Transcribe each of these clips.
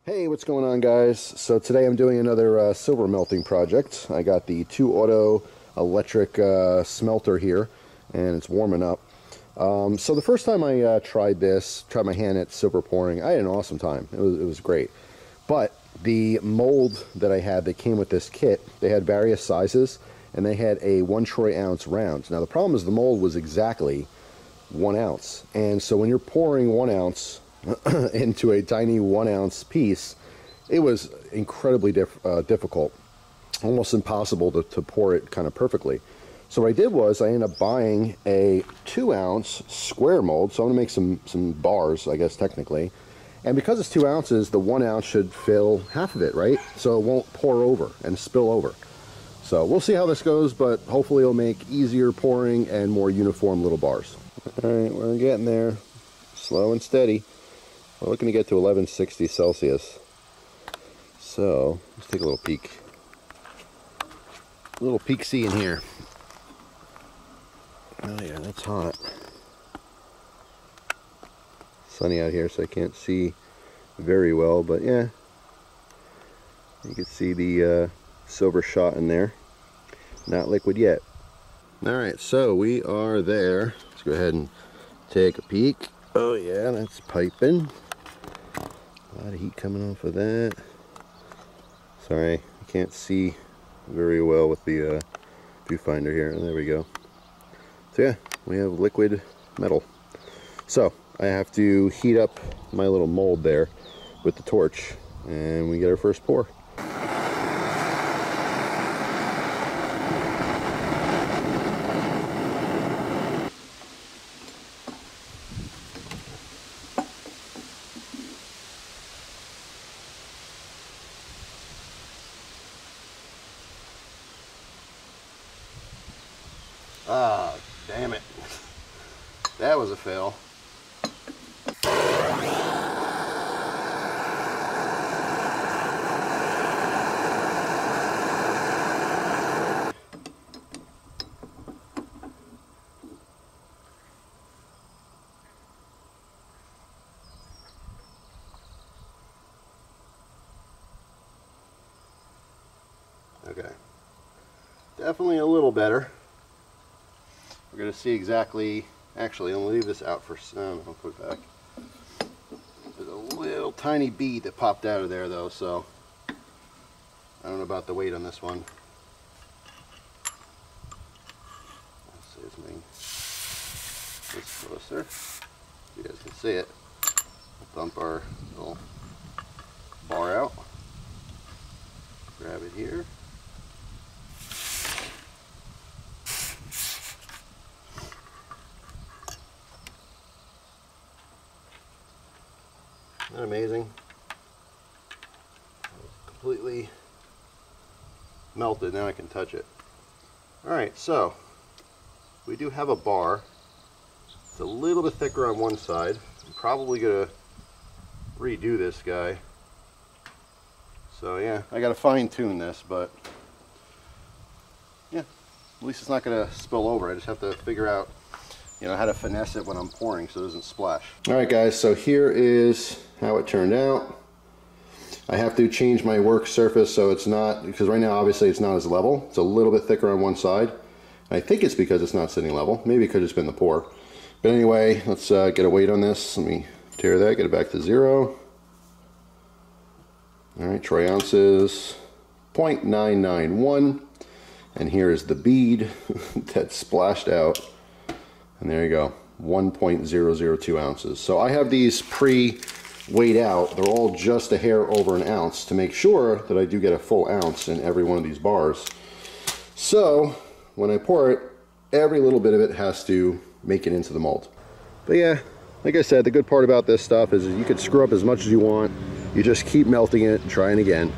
Hey, what's going on, guys? So today I'm doing another silver melting project. I got the ToAuto electric smelter here, and it's warming up. So the first time I tried my hand at silver pouring, I had an awesome time. It was great. But the mold that I had that came with this kit, they had various sizes, and they had a 1 troy ounce round. Now the problem is the mold was exactly 1 ounce, and so when you're pouring 1 ounce into a tiny 1 ounce piece, it was incredibly difficult, almost impossible to pour it kind of perfectly. So what I did was I ended up buying a 2 ounce square mold. So I'm gonna make some bars, I guess technically, and because it's 2 ounces, the 1 ounce should fill half of it, right? So it won't pour over and spill over. So we'll see how this goes, but hopefully it'll make easier pouring and more uniform little bars. All right, we're getting there, slow and steady. We're looking to get to 1160 Celsius. So let's take a little peek. A little peek-see in here. Oh yeah, that's hot. Sunny out here, so I can't see very well, but yeah. You can see the silver shot in there. Not liquid yet. Alright, so we are there. Let's go ahead and take a peek. Oh yeah, that's piping. A lot of heat coming off of that. Sorry, I can't see very well with the viewfinder here. There we go. So yeah, we have liquid metal. So I have to heat up my little mold there with the torch, and we get our first pour. Ah, damn it. That was a fail. Okay. Definitely a little better. We're going to see exactly, actually I'm going to leave this out for, I'll put it back. There's a little tiny bead that popped out of there though, so I don't know about the weight on this one. Let's see something this closer. You guys can see it. We'll dump our little bar out. Grab it here. Isn't that amazing? Completely melted. Now I can touch it. Alright, so we do have a bar. It's a little bit thicker on one side. I'm probably going to redo this guy. So yeah, I got to fine tune this, but yeah, at least it's not going to spill over. I just have to figure out, you know, how to finesse it when I'm pouring so it doesn't splash. Alright guys, so here is how it turned out. I have to change my work surface so it's not, because right now obviously it's not as level. It's a little bit thicker on one side. I think it's because it's not sitting level. Maybe it could have just been the pour. But anyway, let's get a weight on this. Let me tear that, get it back to 0. Alright, troy ounces, 0.991. And here is the bead that splashed out. And there you go, 1.002 ounces. So I have these pre-weighed out. They're all just a hair over an ounce to make sure that I do get a full ounce in every one of these bars. So when I pour it, every little bit of it has to make it into the mold. But yeah, like I said, the good part about this stuff is you could screw up as much as you want. You just keep melting it and trying again.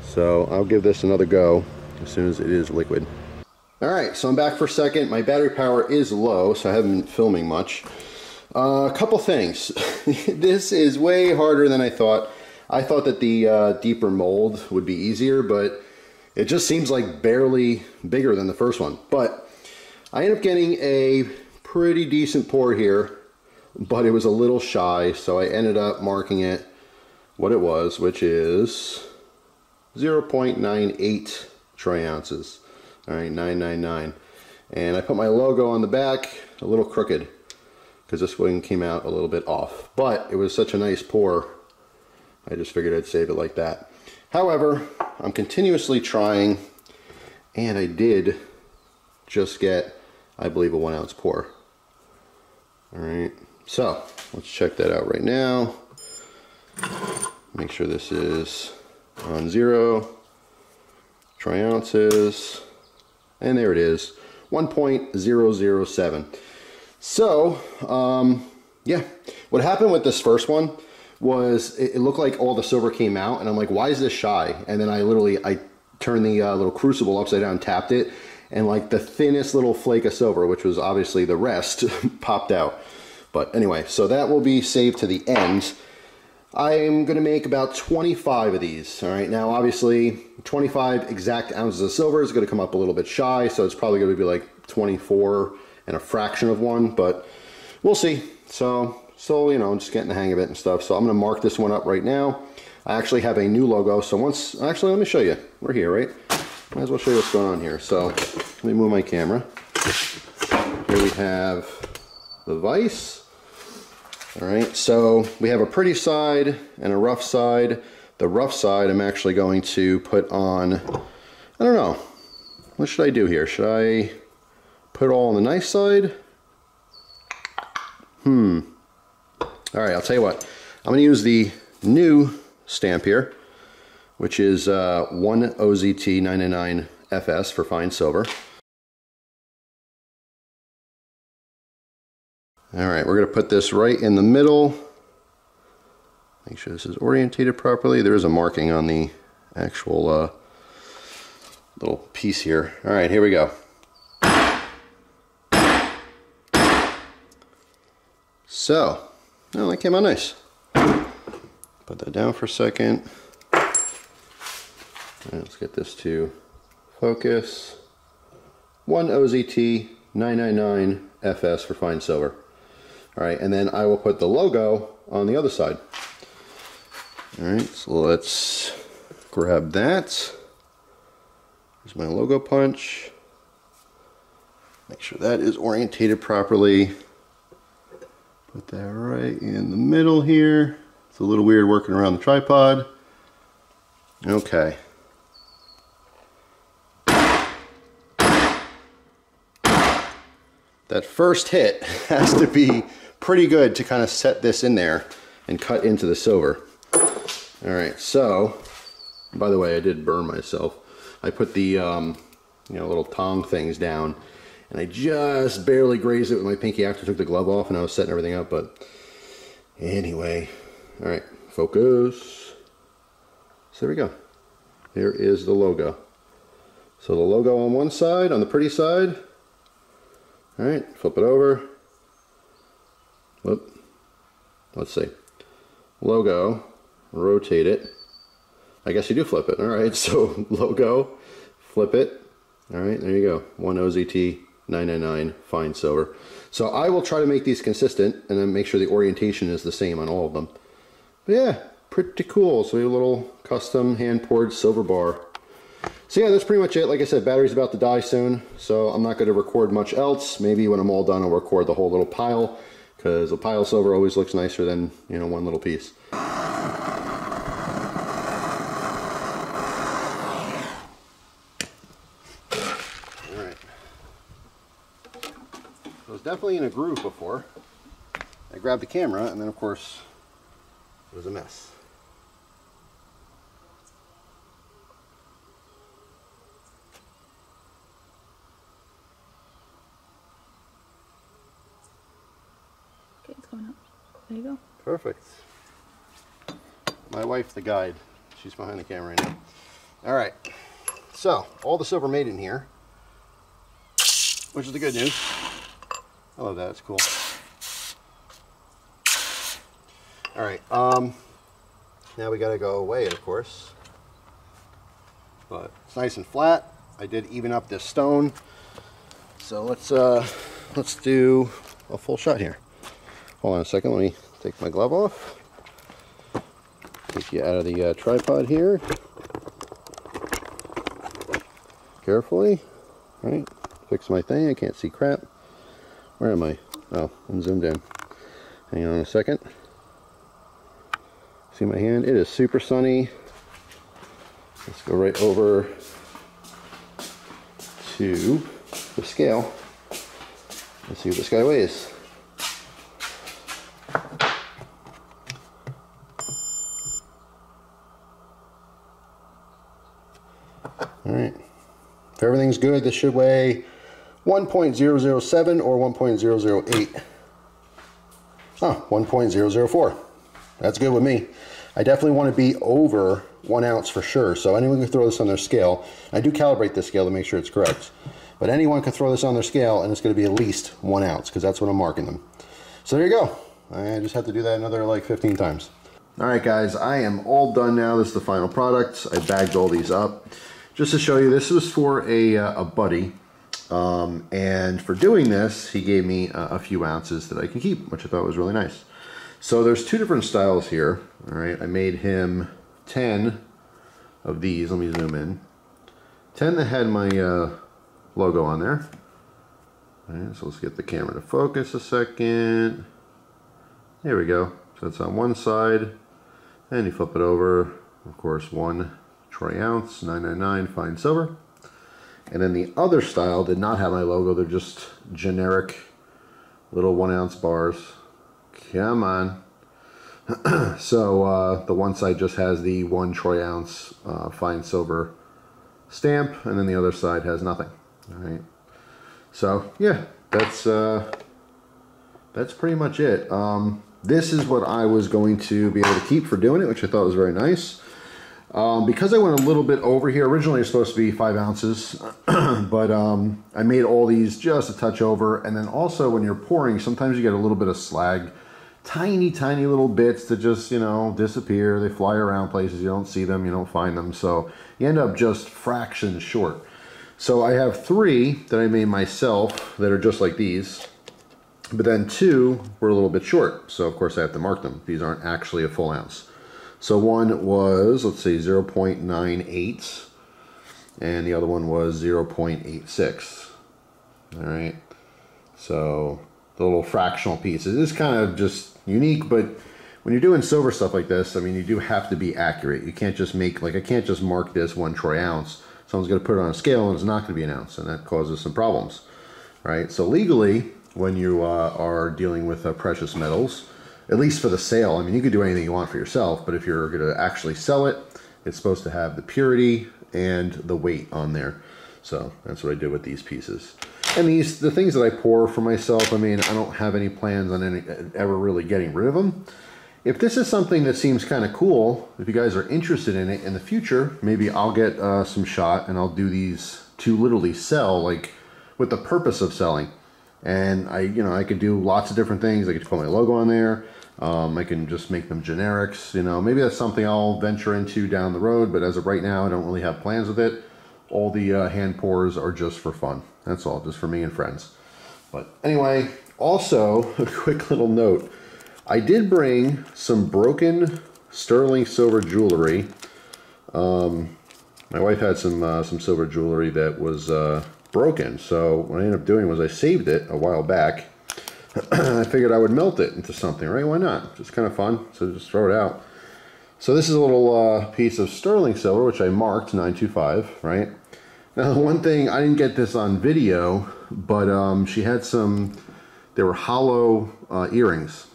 So I'll give this another go as soon as it is liquid. Alright, so I'm back for a second. My battery power is low, so I haven't been filming much. A couple things. This is way harder than I thought. I thought that the deeper mold would be easier, but it just seems like barely bigger than the first one. But I ended up getting a pretty decent pour here, but it was a little shy, so I ended up marking it what it was, which is 0.98 troy ounces. All right, 999. And I put my logo on the back, a little crooked, because this one came out a little bit off. But it was such a nice pour, I just figured I'd save it like that. However, I'm continuously trying, and I did just get, I believe, a 1 ounce pour. All right, so let's check that out right now. Make sure this is on 0 troy ounces, and there it is, 1.007. So yeah, what happened with this first one was it looked like all the silver came out, and I'm like, why is this shy? And then I turned the little crucible upside down, tapped it, and like the thinnest little flake of silver, which was obviously the rest, popped out. But anyway, so that will be saved to the end. I'm going to make about 25 of these. All right, now obviously 25 exact ounces of silver is going to come up a little bit shy, so it's probably going to be like 24 and a fraction of one, but we'll see. So you know, I'm just getting the hang of it and stuff. So I'm going to mark this one up right now. I actually have a new logo, so actually let me show you. We're here, right? Might as well show you what's going on here. So let me move my camera. Here we have the vise. All right, so we have a pretty side and a rough side. The rough side I'm actually going to put on, I don't know, what should I do here? Should I put it all on the nice side? All right, I'll tell you what. I'm going to use the new stamp here, which is 1OZT 999 FS for fine silver. All right, we're going to put this right in the middle. Make sure this is orientated properly. There is a marking on the actual little piece here. All right, here we go. So, oh, that came out nice. Put that down for a second. All right, let's get this to focus. 1OZT 999 FS for fine silver. All right, and then I will put the logo on the other side. All right, so let's grab that. Here's my logo punch. Make sure that is orientated properly. Put that right in the middle here. It's a little weird working around the tripod. Okay. That first hit has to be pretty good to kind of set this in there and cut into the silver. All right, so, by the way, I did burn myself. I put the you know, little tong things down, and I just barely grazed it with my pinky after I took the glove off and I was setting everything up, but anyway. All right, focus. So there we go. There is the logo. So the logo on one side, on the pretty side. All right, flip it over. Whoop. Let's see. Logo, rotate it. I guess you do flip it. All right, so logo, flip it. All right, there you go. 1OZT 999 fine silver. So I will try to make these consistent and then make sure the orientation is the same on all of them. But yeah, pretty cool. So we have a little custom hand-poured silver bar. So yeah, that's pretty much it. Like I said, battery's about to die soon, so I'm not going to record much else. Maybe when I'm all done, I'll record the whole little pile, because a pile of silver always looks nicer than, you know, one little piece. All right. I was definitely in a groove before. I grabbed the camera, and then of course, it was a mess. Okay, it's going up. There you go. Perfect. My wife, the guide. She's behind the camera right now. All right. So, all the silver made in here, which is the good news. I love that. It's cool. All right. Now we got to go weigh it, of course. But it's nice and flat. I did even up this stone. So let's do a full shot here. Hold on a second. Let me take my glove off. Take you out of the tripod here. Carefully. All right. Fix my thing. I can't see crap. Where am I? Oh, I'm zoomed in. Hang on a second. See my hand? It is super sunny. Let's go right over to the scale. Let's see what this guy weighs. Alright. If everything's good, this should weigh 1.007 or 1.008. Oh, 1.004. That's good with me. I definitely want to be over 1 ounce for sure, so anyone can throw this on their scale. I do calibrate this scale to make sure it's correct. But anyone can throw this on their scale and it's going to be at least 1 ounce because that's what I'm marking them. So there you go. I just have to do that another like 15 times. Alright guys, I am all done now. This is the final product. I bagged all these up. Just to show you, this was for a buddy. And for doing this, he gave me a few ounces that I can keep, which I thought was really nice. So there's 2 different styles here. Alright, I made him 10 of these. Let me zoom in. 10 that had my logo on there. Alright, so let's get the camera to focus a second. There we go. So it's on one side, and you flip it over. Of course, 1 troy ounce, 999 fine silver. And then the other style did not have my logo. They're just generic little 1 ounce bars. Come on. So the one side just has the 1 troy ounce fine silver stamp, and then the other side has nothing. All right. So yeah, that's pretty much it. This is what I was going to be able to keep for doing it, which I thought was very nice. Because I went a little bit over here, originally it was supposed to be 5 ounces, but I made all these just a touch over. And then also when you're pouring, sometimes you get a little bit of slag, tiny little bits that just, you know, disappear. They fly around places, you don't see them, you don't find them. So you end up just fractions short. So I have 3 that I made myself that are just like these, but then 2 were a little bit short. So of course I have to mark them. These aren't actually a full ounce. So one was, let's see, 0.98, and the other one was 0.86. All right. So the little fractional pieces is kind of just unique, but when you're doing silver stuff like this, I mean, you do have to be accurate. You can't just make, like, I can't just mark this 1 troy ounce. Someone's going to put it on a scale and it's not going to be an ounce, and that causes some problems, right? So legally, when you are dealing with precious metals, at least for the sale, I mean, you could do anything you want for yourself, but if you're going to actually sell it, it's supposed to have the purity and the weight on there. So that's what I did with these pieces. And the things that I pour for myself, I mean, I don't have any plans on ever really getting rid of them. If this is something that seems kind of cool, if you guys are interested in it in the future, maybe I'll get some shot and I'll do these to literally sell, like with the purpose of selling. And I could do lots of different things. I could put my logo on there. I can just make them generics. You know, maybe that's something I'll venture into down the road. But as of right now, I don't really have plans with it. All the hand pours are just for fun. That's all, just for me and friends. But anyway, also a quick little note. I did bring some broken sterling silver jewelry. My wife had some silver jewelry that was broken, so what I ended up doing was I saved it a while back. I figured I would melt it into something, right? Why not? Just kind of fun, so just throw it out. So this is a little piece of sterling silver, which I marked 925, right? Now, the one thing, I didn't get this on video, but she had they were hollow earrings.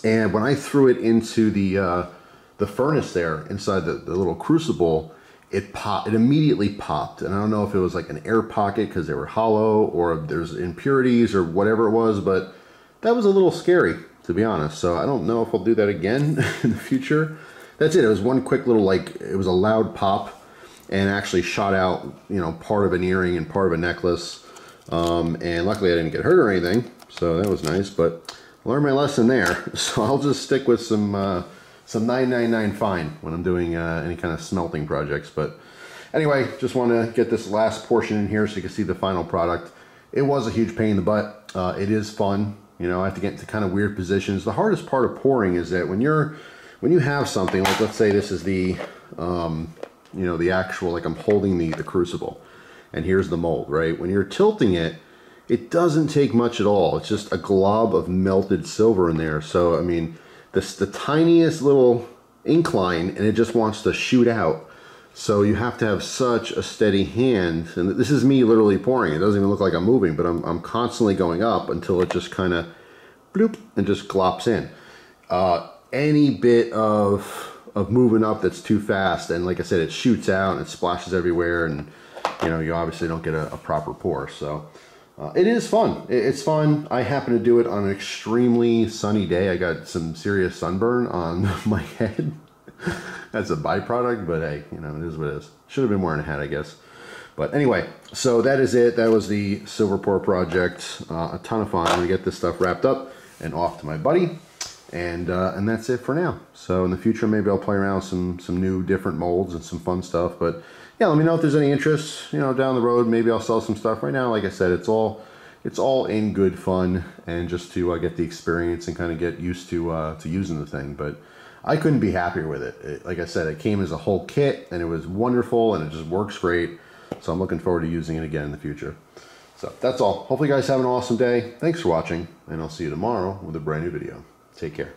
And when I threw it into the furnace there, inside the little crucible, it popped. It immediately popped, and I don't know if it was like an air pocket because they were hollow, or there's impurities or whatever it was, but that was a little scary, to be honest. So I don't know if I'll do that again in the future. That's it. It was one quick little, like, it was a loud pop, and actually shot out, you know, part of an earring and part of a necklace. And luckily I didn't get hurt or anything, so that was nice. But I learned my lesson there. So I'll just stick with some 999 fine when I'm doing any kind of smelting projects. But anyway, just want to get this last portion in here so you can see the final product. It was a huge pain in the butt. It is fun. You know, I have to get into kind of weird positions. The hardest part of pouring is that when you're when you have something, like let's say this is the, you know, the actual, like I'm holding the crucible, and here's the mold, right? When you're tilting it, it doesn't take much at all. It's just a glob of melted silver in there. So, I mean, this the tiniest little incline, and it just wants to shoot out. So you have to have such a steady hand. And this is me literally pouring. It doesn't even look like I'm moving, but I'm constantly going up until it just kind of bloop and just glops in. Any bit of moving up that's too fast, and like I said, it shoots out and it splashes everywhere, and you know, you obviously don't get a proper pour. So it is fun. It's fun. I happen to do it on an extremely sunny day. I got some serious sunburn on my head. That's a byproduct, but hey, you know, it is what it is. Should have been wearing a hat, I guess. But anyway, so that is it. That was the silver pour project. A ton of fun. I'm gonna get this stuff wrapped up and off to my buddy. And that's it for now. So in the future, maybe I'll play around with some new different molds and some fun stuff. But yeah, let me know if there's any interest, you know, down the road. Maybe I'll sell some stuff. Right now, like I said, it's all in good fun and just to get the experience and kind of get used to using the thing. But I couldn't be happier with it. Like I said, it came as a whole kit, and it was wonderful, and it just works great. So I'm looking forward to using it again in the future. So that's all. Hopefully you guys have an awesome day. Thanks for watching, and I'll see you tomorrow with a brand new video. Take care.